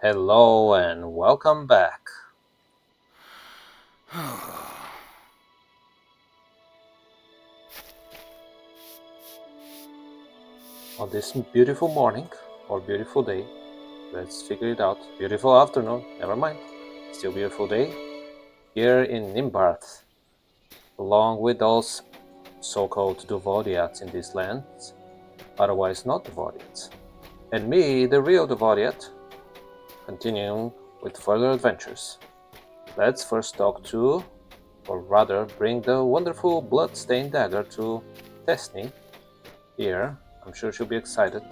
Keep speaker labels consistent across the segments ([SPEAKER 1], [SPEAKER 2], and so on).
[SPEAKER 1] Hello and welcome back. On this beautiful morning or beautiful day, let's figure it out. Beautiful afternoon, never mind. Still beautiful day here in Nimbarth, along with those so-called Duvodiats in these lands, otherwise not Duvodiats. And me, the real Duvodiat, continuing with further adventures. Let's first talk to, or rather bring the wonderful blood-stained dagger to Tesney here. I'm sure she'll be excited.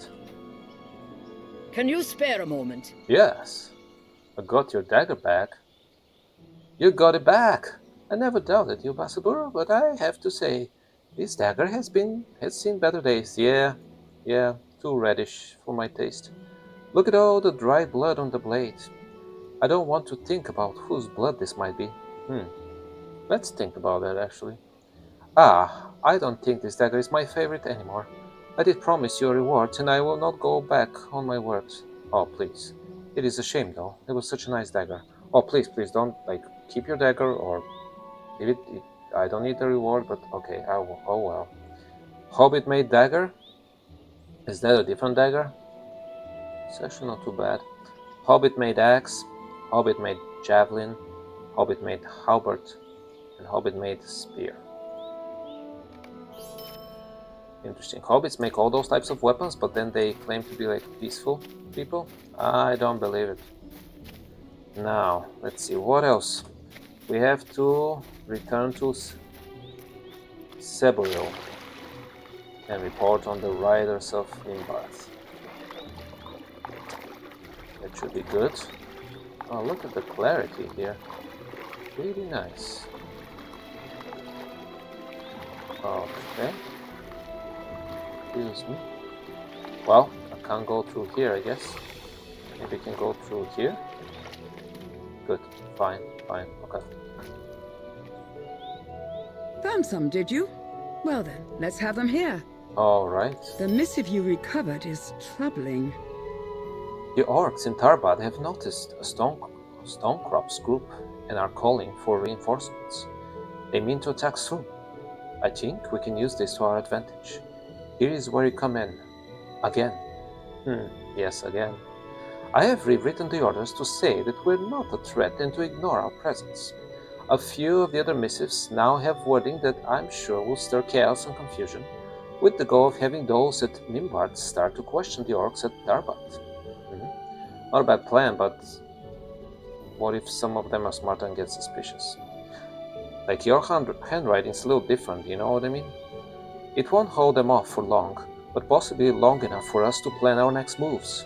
[SPEAKER 2] Can you spare a moment?
[SPEAKER 1] Yes, I got your dagger back. You got it back! I never doubted you, Basaburo, but I have to say, this dagger has seen better days. Yeah, too reddish for my taste. Look at all the dried blood on the blade. I don't want to think about whose blood this might be. Let's think about that actually. I don't think this dagger is my favorite anymore. I did promise you a reward, and I will not go back on my words. Oh, please. It is a shame, though. It was such a nice dagger. Oh, please don't, keep your dagger, or give it. I don't need the reward, but okay, oh well. Hobbit-made dagger? Is that a different dagger? It's actually not too bad. Hobbit-made axe, Hobbit-made javelin, Hobbit-made halberd, and Hobbit-made spear. Interesting. Hobbits make all those types of weapons, but then they claim to be like peaceful people? I don't believe it. Now, let's see, what else? We have to return to Seburiel and report on the riders of Nimbarth. That should be good. Oh, look at the clarity here. Really nice. Okay. Excuse me. Well, I can't go through here, I guess. Maybe I can go through here. Good. Fine. Okay.
[SPEAKER 3] Found some, did you? Well then, let's have them here.
[SPEAKER 1] All right.
[SPEAKER 3] The missive you recovered is troubling.
[SPEAKER 1] The orcs in Tarbad have noticed a Stonecrops group and are calling for reinforcements. They mean to attack soon. I think we can use this to our advantage. Here is where you come in. Again. Yes, again. I have rewritten the orders to say that we're not a threat and to ignore our presence. A few of the other missives now have wording that I'm sure will stir chaos and confusion, with the goal of having those at Nimbard start to question the orcs at Darbat. Not a bad plan, but what if some of them are smart and get suspicious? Like, your handwriting's a little different, you know what I mean? It won't hold them off for long, but possibly long enough for us to plan our next moves.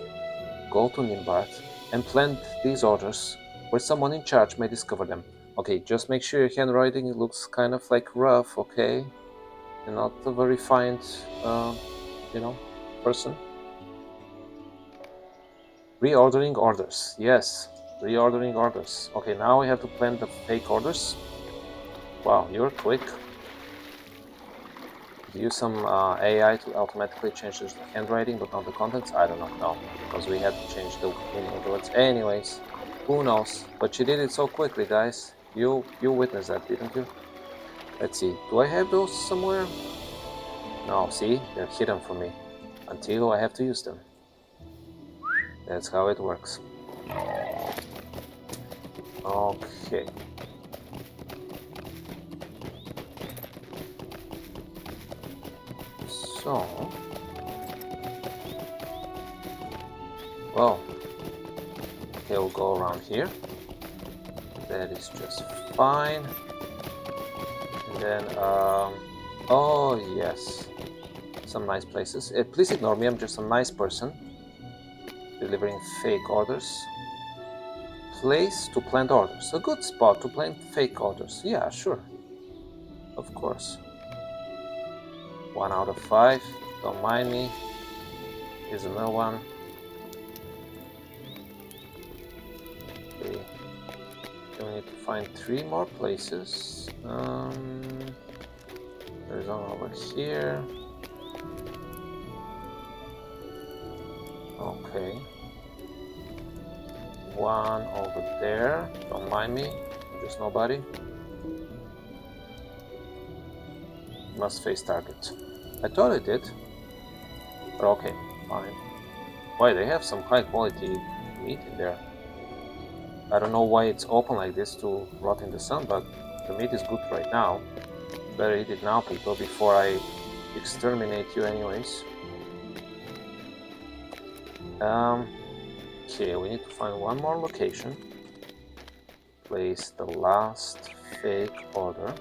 [SPEAKER 1] Go to Nimbard and plant these orders where someone in charge may discover them. Okay, just make sure your handwriting looks kind of like rough, okay? You're not a very refined, person. Reordering orders. Yes, reordering orders. Okay, now we have to plant the fake orders. Wow, you're quick. Use some AI to automatically change the handwriting, but not the contents. I don't know. No, because we had to change the meaning of the words. Anyways, who knows? But she did it so quickly, guys. You witnessed that, didn't you? Let's see. Do I have those somewhere? No, see? They're hidden from me. Until I have to use them. That's how it works. Okay. So... well, he'll go around here. That is just fine. And then, oh yes, some nice places. Please ignore me, I'm just a nice person. Delivering fake orders. Place to plant orders. A good spot to plant fake orders. Yeah, sure. Of course. 1 out of 5. Don't mind me. Here's another one. Okay. Then we need to find 3 more places. There's one over here. Okay. one over there. Don't mind me. There's nobody. Must face target. I thought it did. But okay, fine. Why, they have some high quality meat in there. I don't know why it's open like this to rot in the sun, but the meat is good right now. Better eat it now, people, before I exterminate you anyways. Okay, we need to find one more location. Place the last fake order.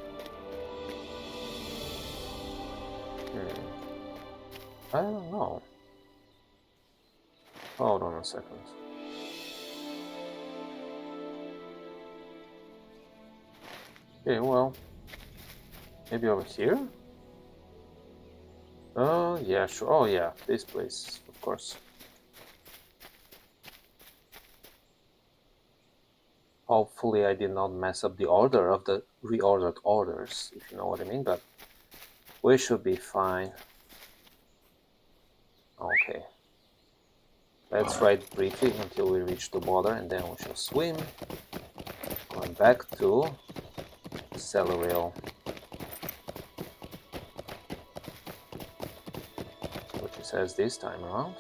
[SPEAKER 1] I don't know. Hold on a second. Okay, well, maybe over here? Oh, yeah, sure. Oh, yeah, this place, of course. Hopefully I did not mess up the order of the reordered orders, if you know what I mean, but we should be fine. Okay. Let's ride briefly until we reach the water, and then we shall swim. Going back to cellar rail. What it says this time around.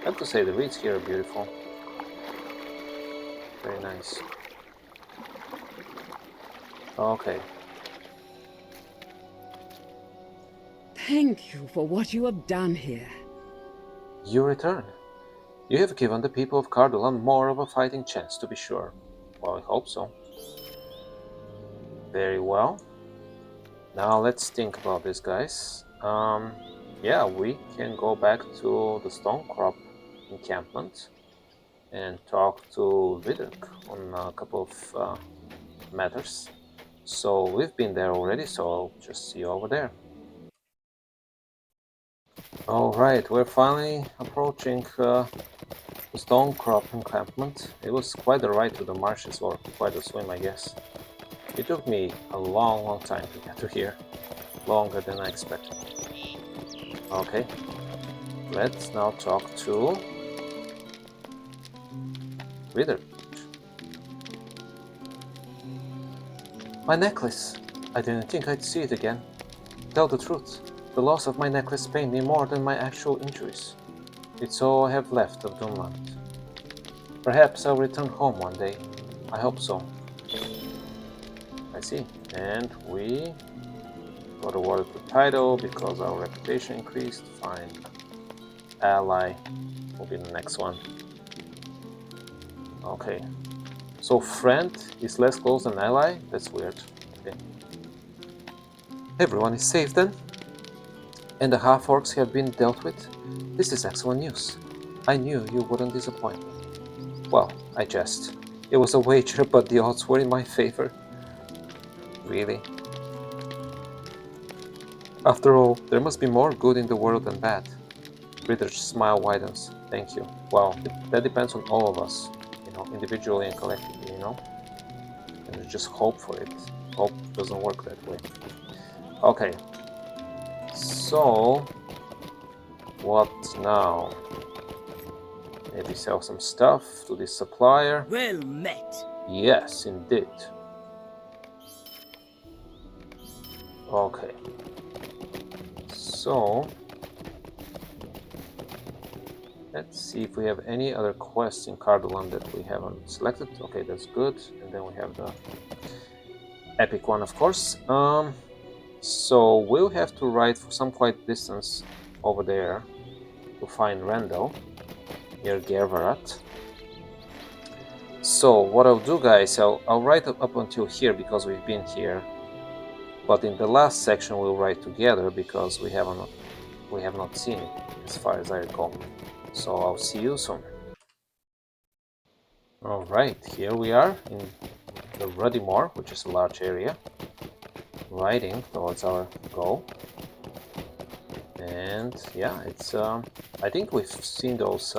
[SPEAKER 1] I have to say, the reeds here are beautiful. Very nice. Okay.
[SPEAKER 3] Thank you for what you have done here.
[SPEAKER 1] You return. You have given the people of Cardolan more of a fighting chance, to be sure. Well, I hope so. Very well. Now let's think about this, guys. Yeah, we can go back to the Stonecrop encampment and talk to Videk on a couple of matters. So we've been there already, so I'll just see you over there. Alright, we're finally approaching the Stonecrop encampment. It was quite a ride to the marshes, or quite a swim, I guess. It took me a long time to get to here. Longer than I expected. Okay, let's now talk to Wither. My necklace! I didn't think I'd see it again. Tell the truth, the loss of my necklace pained me more than my actual injuries. It's all I have left of Dunland. Perhaps I'll return home one day. I hope so. I see. And we got awarded the title because our reputation increased. Fine. Ally will be the next one. Okay. So friend is less close than ally? That's weird. Okay. Everyone is safe then? And the half-orcs have been dealt with? This is excellent news. I knew you wouldn't disappoint me. Well, I jest. It was a wager, but the odds were in my favor. Really? After all, there must be more good in the world than bad. Ritter's smile widens. Thank you. Well, that depends on all of us, you know, individually and collectively, you know? And we just hope for it. Hope doesn't work that way. Okay. So, what now? Maybe sell some stuff to this supplier.
[SPEAKER 2] Well met.
[SPEAKER 1] Yes, indeed. Okay. So, let's see if we have any other quests in Cardolan that we haven't selected. Okay, that's good. And then we have the epic one, of course. So we'll have to ride for some quite distance over there to find Randall near Gervarat. So what I'll do, guys, I'll ride up until here because we've been here. But in the last section we'll ride together because we have not seen it, as far as I recall. So I'll see you soon. Alright, here we are in the Ruddy Moor, which is a large area, riding towards our goal. And yeah, it's I think we've seen those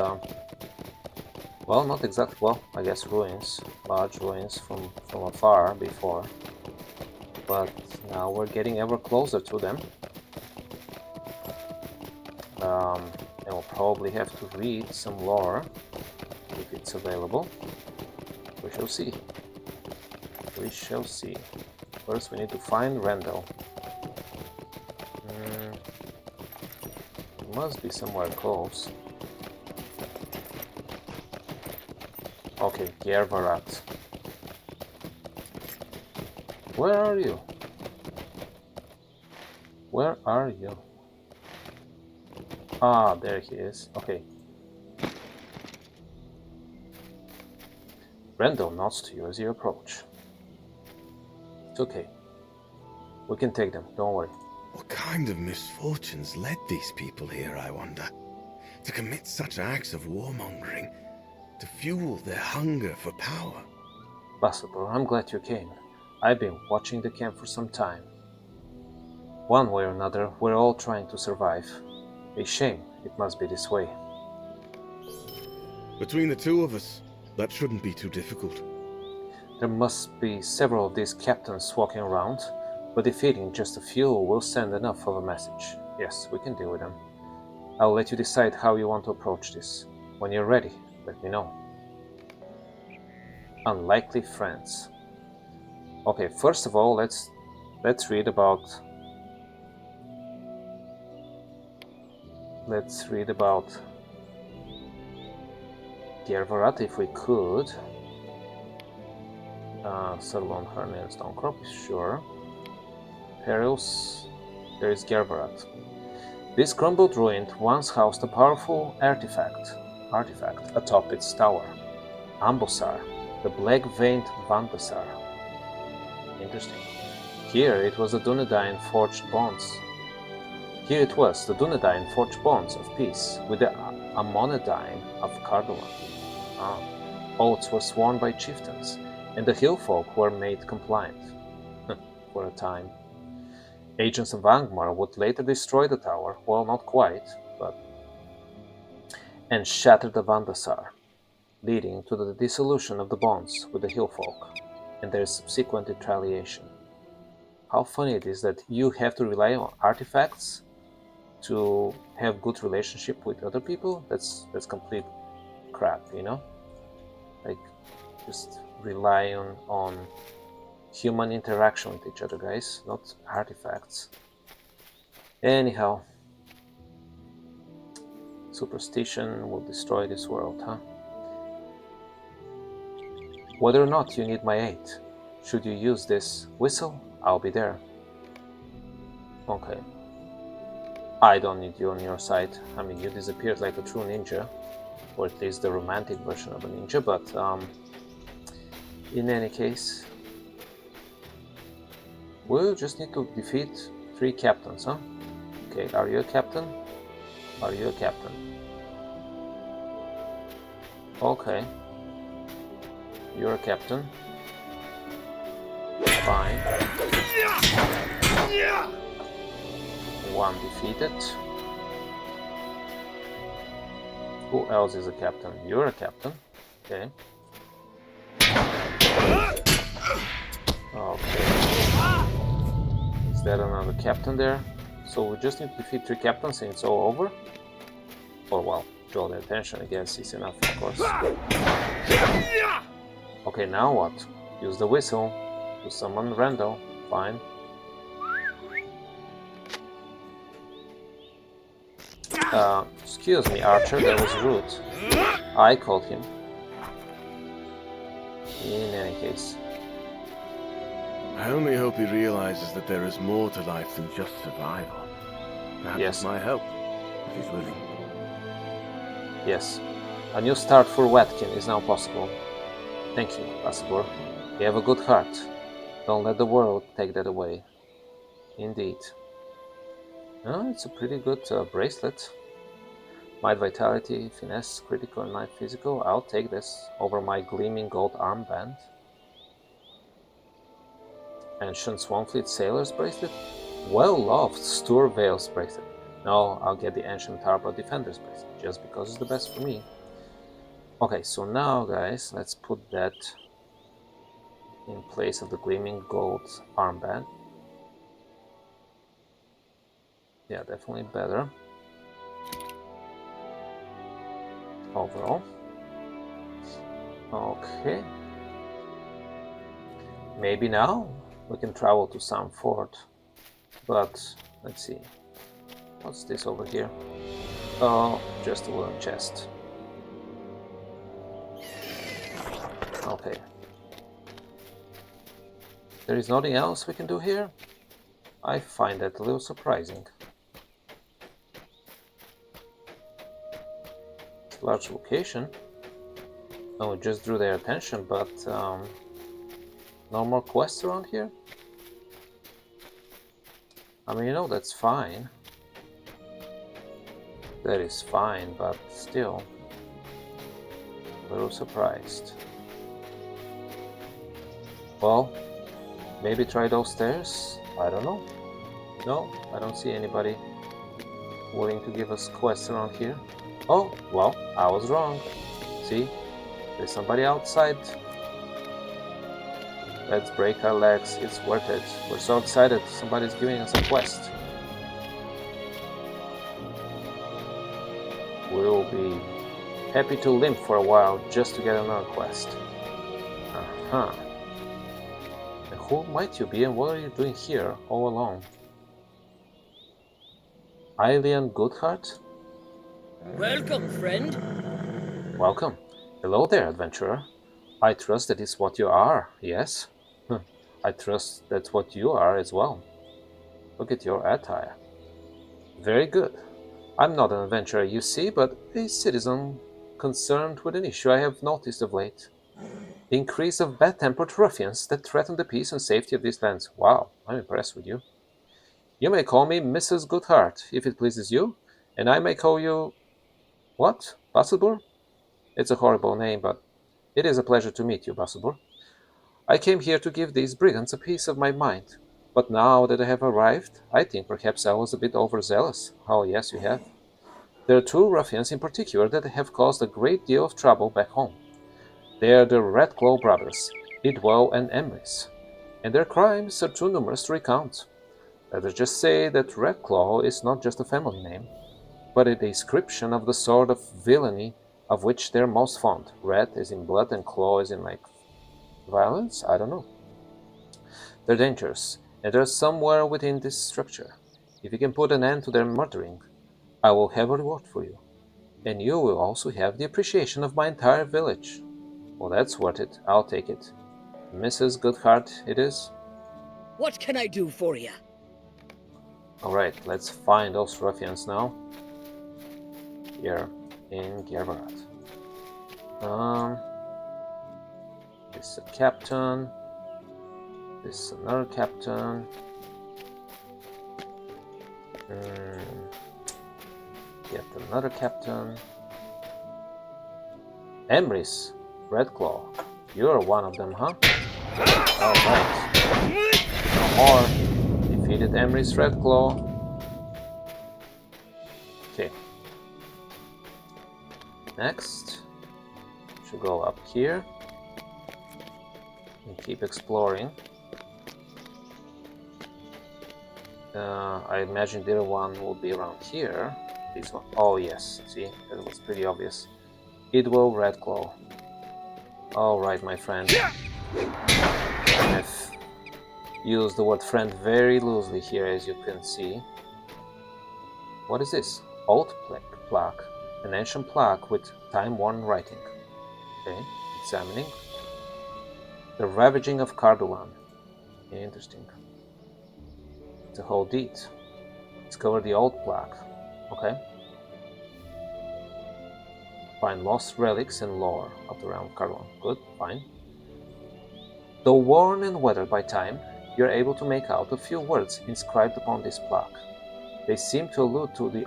[SPEAKER 1] well, not exactly, well, I guess ruins, large ruins from afar before, but now we're getting ever closer to them. And we'll probably have to read some lore if it's available. We shall see. We shall see. First, we need to find Randall. He must be somewhere close. Okay, Gervarat. Where are you? Where are you? Ah, there he is. Okay. Randall nods to you as you approach. It's okay. We can take them, don't worry.
[SPEAKER 4] What kind of misfortunes led these people here, I wonder? To commit such acts of warmongering, to fuel their hunger for power.
[SPEAKER 1] Basabor, I'm glad you came. I've been watching the camp for some time. One way or another, we're all trying to survive. A shame it must be this way.
[SPEAKER 4] Between the two of us, that shouldn't be too difficult.
[SPEAKER 1] There must be several of these captains walking around, but defeating just a few will send enough of a message. Yes, we can deal with them. I'll let you decide how you want to approach this. When you're ready, let me know. Unlikely friends. Okay, first of all, let's read about Gervarat if we could. Settle on her name, Stonecrop, sure. Perils, there is Gervarat. This crumbled ruin once housed a powerful artifact atop its tower. Ambosar, the black-veined Vandasar. Interesting. Here it was the Dunedain forged bonds. Here it was, the Dunedain forged bonds of peace with the Amonadine of Cardolan. Oaths were sworn by chieftains, and the hillfolk were made compliant. For a time. Agents of Angmar would later destroy the tower, well, not quite, but... and shatter the Vandasar, leading to the dissolution of the bonds with the hillfolk, and their subsequent retaliation. How funny it is that you have to rely on artifacts to have good relationship with other people. That's complete crap, you know? Like, just rely on human interaction with each other, guys, not artifacts. Anyhow, superstition will destroy this world, huh? Whether or not you need my aid, should you use this whistle, I'll be there. Okay. I don't need you on your side. I mean, you disappeared like a true ninja, or at least the romantic version of a ninja, but in any case, we'll just need to defeat 3 captains, huh? Okay, are you a captain? Are you a captain? Okay. You're a captain. Fine. 1 defeated. Who else is a captain? You're a captain. Okay. Okay. Is that another captain there? So we just need to defeat 3 captains and it's all over? Or well, draw their attention, I guess is enough, of course. Okay, now what? Use the whistle to summon Randall. Fine. Excuse me, Archer, that was rude. I called him. In any case.
[SPEAKER 4] I only hope he realizes that there is more to life than just survival. Perhaps
[SPEAKER 1] Yes.
[SPEAKER 4] with my help, if he's willing.
[SPEAKER 1] Yes. A new start for Watkin is now possible. Thank you, Basabor. You have a good heart. Don't let the world take that away. Indeed. Oh, it's a pretty good bracelet. Might Vitality, Finesse, Critical, and Might Physical. I'll take this over my gleaming gold armband. Ancient Swanfleet Sailor's Bracelet. Well-loved Stur Veil's Bracelet. No, I'll get the Ancient Tarbra Defender's Bracelet, just because it's the best for me. Okay, so now, guys, let's put that in place of the gleaming gold armband. Yeah, definitely better. overall. Okay. Maybe now we can travel to some fort. But let's see. What's this over here? Oh, just a wooden chest. Okay. There is nothing else we can do here? I find that a little surprising. Large location. No, it just drew their attention, but no more quests around here? I mean, you know, that's fine. That is fine, but still a little surprised. Well, maybe try those stairs? I don't know. No, I don't see anybody willing to give us quests around here. Oh, well, I was wrong. See, there's somebody outside. Let's break our legs, it's worth it. We're so excited, somebody's giving us a quest. We'll be happy to limp for a while just to get another quest. Uh-huh. And who might you be and what are you doing here all alone? Alien Goodheart?
[SPEAKER 2] Welcome, friend.
[SPEAKER 1] Welcome. Hello there, adventurer. I trust that is what you are, yes? I trust that's what you are as well. Look at your attire. Very good. I'm not an adventurer, you see, but a citizen concerned with an issue I have noticed of late. The increase of bad-tempered ruffians that threaten the peace and safety of these lands. Wow, I'm impressed with you. You may call me Mrs. Goodheart, if it pleases you, and I may call you... What? Basselbur? It's a horrible name, but it is a pleasure to meet you, Basselbur. I came here to give these brigands a piece of my mind, but now that I have arrived, I think perhaps I was a bit overzealous. Oh, yes, you have. There are two ruffians in particular that have caused a great deal of trouble back home. They are the Redclaw brothers, Idwell and Emrys, and their crimes are too numerous to recount. Let us just say that Redclaw is not just a family name, but a description of the sort of villainy of which they're most fond. Red is in blood and claw is in like violence? I don't know. They're dangerous, and they're somewhere within this structure. If you can put an end to their murdering, I will have a reward for you. And you will also have the appreciation of my entire village. Well, that's worth it. I'll take it. Mrs. Goodheart, it is?
[SPEAKER 2] What can I do for you?
[SPEAKER 1] Alright, let's find those ruffians now. Here in Gerbarat. This is a captain. This is another captain. Yet another captain. Emrys, Redclaw. You're one of them, huh? Alright. No more. Defeated Emrys Redclaw. Okay. Next. Should go up here. And keep exploring. I imagine the other one will be around here. This one. Oh yes, see, that was pretty obvious. Idwell Redclaw. Alright, my friend. I've used the word friend very loosely here, as you can see. What is this? Old plaque. An ancient plaque with time-worn writing. Okay, examining. The Ravaging of Cardolan. Interesting. The whole deed. Discover the old plaque. Okay. Find lost relics and lore of the realm of Cardolan. Good, fine. Though worn and weathered by time, you are able to make out a few words inscribed upon this plaque. They seem to allude to the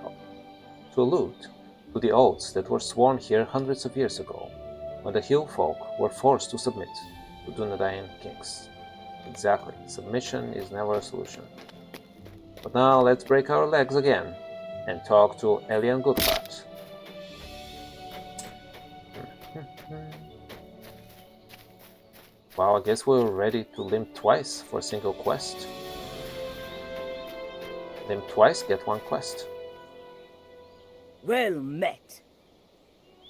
[SPEAKER 1] oaths that were sworn here hundreds of years ago, when the hill folk were forced to submit to Dunedain kings. Exactly, submission is never a solution. But now let's break our legs again and talk to Alien Goodheart. Wow, I guess we're ready to limp twice for a single quest. Limp twice, get one quest.
[SPEAKER 2] Well met.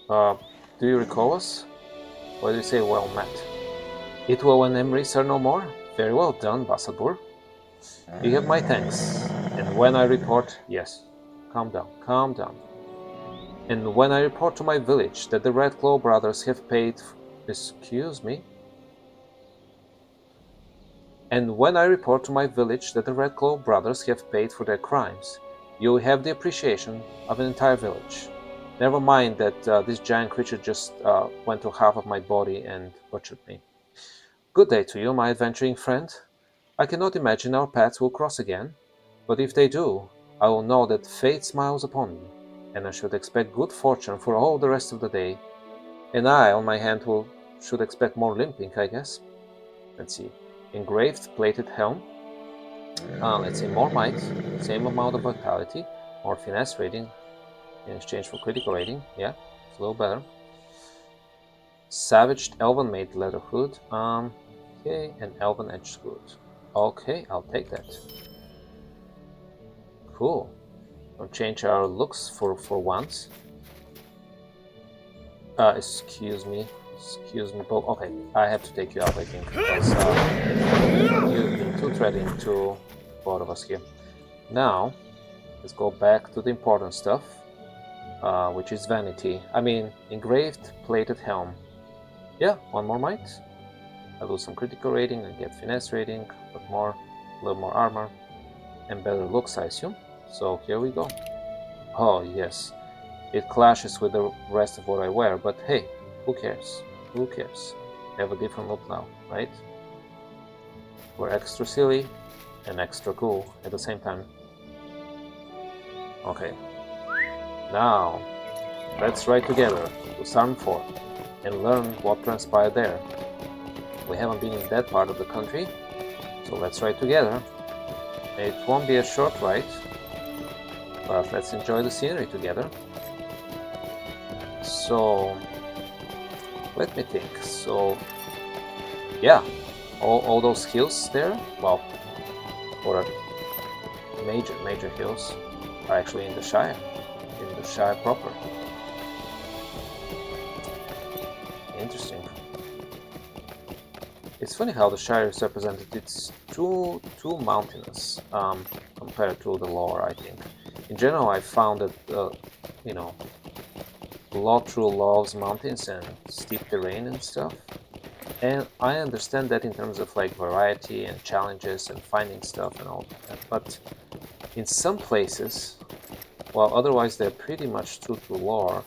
[SPEAKER 1] Do you recall us? What do you say, well met? Itwell and Emrys are no more? Very well done, Bassadbur. You have my thanks. And when I report... Yes, calm down, calm down. And when I report to my village that the Red Claw brothers have paid... Excuse me? And when I report to my village that the Red Claw brothers have paid for their crimes, you will have the appreciation of an entire village. Never mind that this giant creature just went through half of my body and butchered me. Good day to you, my adventuring friend. I cannot imagine our paths will cross again, but if they do, I will know that fate smiles upon me, and I should expect good fortune for all the rest of the day, and I, on my hand, should expect more limping, I guess. Let's see. Engraved plated helm. Let's say more might, same amount of vitality, more finesse rating in exchange for critical rating. Yeah, it's a little better. Savaged elven made leather hood. Okay, and elven edged hood. Okay, I'll take that. Cool. We'll change our looks for once. Excuse me, Bob. Okay, I have to take you out, I think, because you've been too threatening to both of us here. Now, let's go back to the important stuff, which is vanity. I mean, engraved plated helm. Yeah, one more might. I lose some critical rating and get finesse rating, but a little more armor, and better looks, I assume. So here we go. Oh yes, it clashes with the rest of what I wear, but hey, who cares? Who cares? I have a different look now, right? We're extra silly and extra cool at the same time. Okay. Now, let's ride together to Sarnford and learn what transpired there. We haven't been in that part of the country, so let's ride together. It won't be a short ride, but let's enjoy the scenery together. So, let me think. So, yeah, all those hills there, well, or major hills, are actually in the Shire proper. Interesting. It's funny how the Shire is represented. It's too mountainous compared to the lore, I think. In general, I found that LOTRO loves mountains and steep terrain and stuff, and I understand that in terms of like variety and challenges and finding stuff and all that. But in some places, while otherwise they're pretty much true to lore,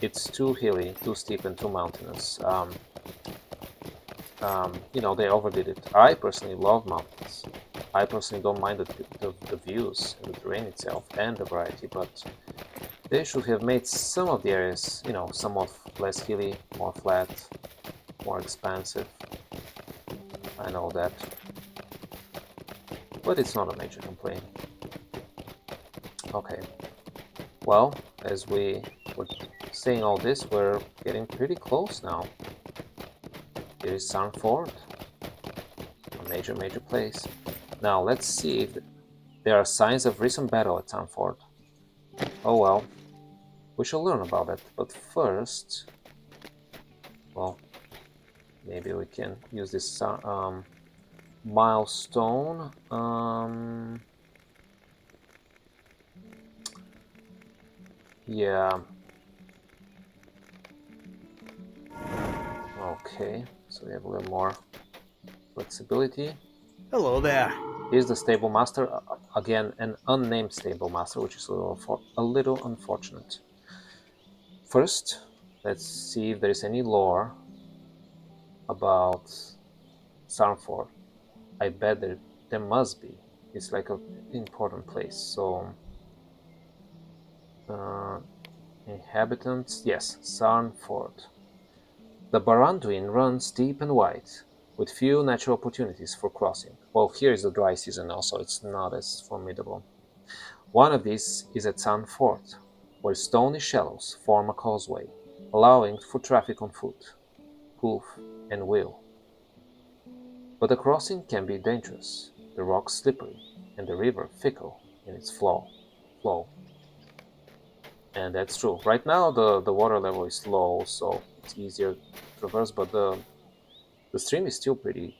[SPEAKER 1] it's too hilly, too steep, and too mountainous. They overdid it. I personally love mountains. I personally don't mind the views and the terrain itself and the variety, but they should have made some of the areas, somewhat less hilly, more flat, more expansive. I know that. But it's not a major complaint. Okay. Well, as we were saying all this, we're getting pretty close now. Here is Sarnford, a major place. Now let's see if there are signs of recent battle at Sarnford. Oh well, we shall learn about that. But first, well, maybe we can use this milestone. Yeah. Okay, so we have a little more flexibility.
[SPEAKER 5] Hello there.
[SPEAKER 1] Here's the stable master, again an unnamed stable master, which is a little unfortunate. First, let's see if there's any lore about Sarnford. I bet there must be. It's like an important place. So, inhabitants, yes, Sarnford. The Baranduin runs deep and wide, with few natural opportunities for crossing. Well, here is the dry season also, it's not as formidable. One of these is at Sarnford, where stony shallows form a causeway, allowing for traffic on foot, hoof, and wheel. But the crossing can be dangerous, the rocks slippery, and the river fickle in its flow. And that's true. Right now the water level is low, so it's easier to traverse, but the stream is still pretty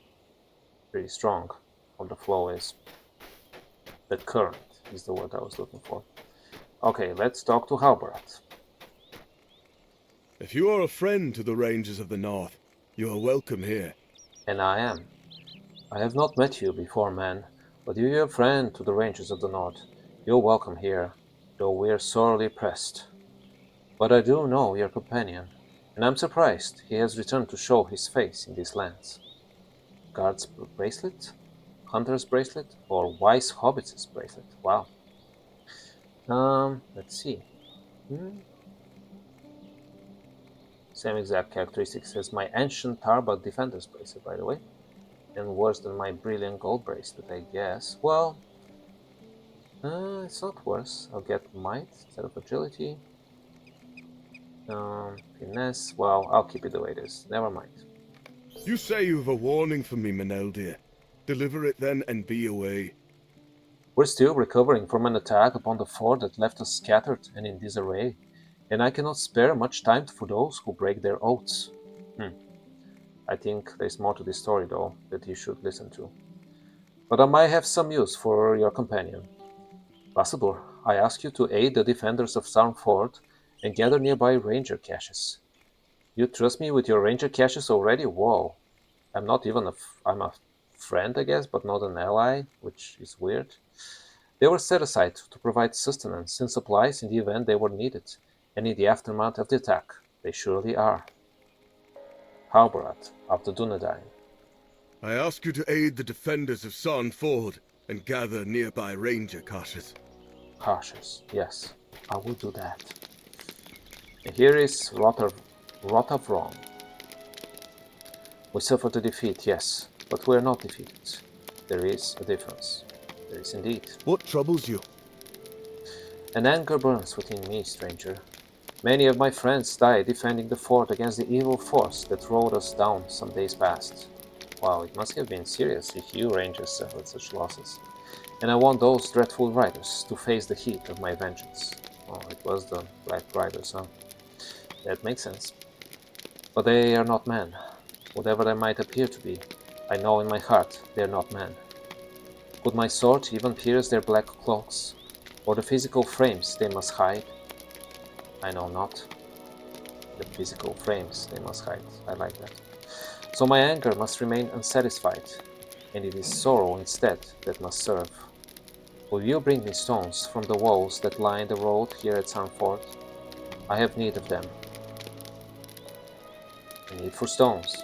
[SPEAKER 1] strong. Or the flow is. The current is the word I was looking for. Okay, let's talk to Halbarat.
[SPEAKER 4] If you are a friend to the Rangers of the North, you are welcome here.
[SPEAKER 1] And I am. I have not met you before, man, but you are a friend to the Rangers of the North. You're welcome here, though we're sorely pressed. But I do know your companion, and I'm surprised he has returned to show his face in these lands. Guard's bracelet? Hunter's bracelet? Or wise hobbit's bracelet? Wow. Let's see. Same exact characteristics as my ancient Tarbot defender's bracelet, by the way. And worse than my brilliant gold bracelet, I guess. Well, it's not worse. I'll get might instead of agility. Finesse. Well, I'll keep it the way it is. Never mind.
[SPEAKER 4] You say you have a warning for me, Manel dear. Deliver it then and be away.
[SPEAKER 1] We're still recovering from an attack upon the fort that left us scattered and in disarray, and I cannot spare much time for those who break their oaths. I think there's more to this story, though, that you should listen to. But I might have some use for your companion. Bassador, I ask you to aid the defenders of Sarn Fort and gather nearby ranger caches. You trust me with your ranger caches already? Whoa. I'm not even I'm a friend, I guess, but not an ally, which is weird. They were set aside to provide sustenance and supplies in the event they were needed, and in the aftermath of the attack, they surely are. Halbarat of the Dunedain.
[SPEAKER 4] I ask you to aid the defenders of Sarn Ford and gather nearby ranger caches.
[SPEAKER 1] Cautious, yes, I will do that. And here is Rotavron. We suffered a defeat, yes, but we are not defeated. There is a difference. There is indeed.
[SPEAKER 4] What troubles you?
[SPEAKER 1] An anger burns within me, stranger. Many of my friends died defending the fort against the evil force that rode us down some days past. Wow, it must have been serious if you rangers suffered such losses. And I want those dreadful riders to face the heat of my vengeance. Oh, it was the Black Riders, huh? That makes sense. But they are not men. Whatever they might appear to be, I know in my heart they are not men. Could my sword even pierce their black cloaks, or the physical frames they must hide? I know not. The physical frames they must hide. I like that. So my anger must remain unsatisfied, and it is sorrow instead that must serve. Will you bring me stones from the walls that line the road here at Sanford? I have need of them. A need for stones.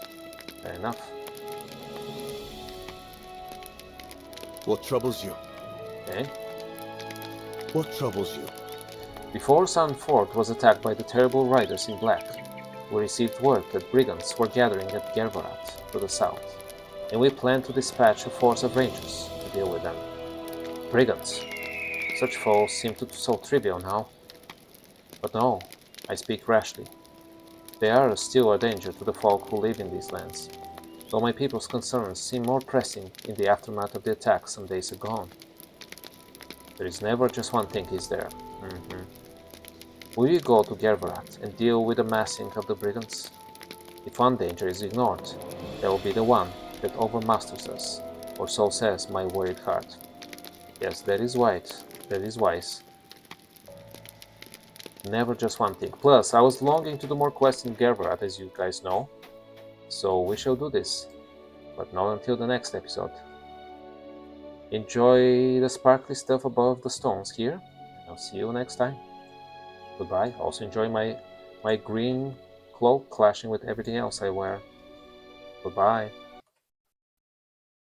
[SPEAKER 1] Fair enough.
[SPEAKER 4] What troubles you?
[SPEAKER 1] Okay.
[SPEAKER 4] What troubles you?
[SPEAKER 1] Before Sanford was attacked by the terrible riders in black, we received word that brigands were gathering at Gervarat to the south, and we planned to dispatch a force of rangers to deal with them. Brigands. Such foes seem so trivial now. But no, I speak rashly. They are still a danger to the folk who live in these lands, though my people's concerns seem more pressing in the aftermath of the attack some days ago. There is never just one thing, is there? Will you go to Gervarat and deal with the massing of the brigands? If one danger is ignored, that will be the one that overmasters us, or so says my worried heart. Yes, that is right. That is wise. Never just one thing. Plus, I was longing to do more quests in Gervarat, as you guys know. So we shall do this. But not until the next episode. Enjoy the sparkly stuff above the stones here. And I'll see you next time. Goodbye. Also enjoy my green cloak clashing with everything else I wear. Goodbye.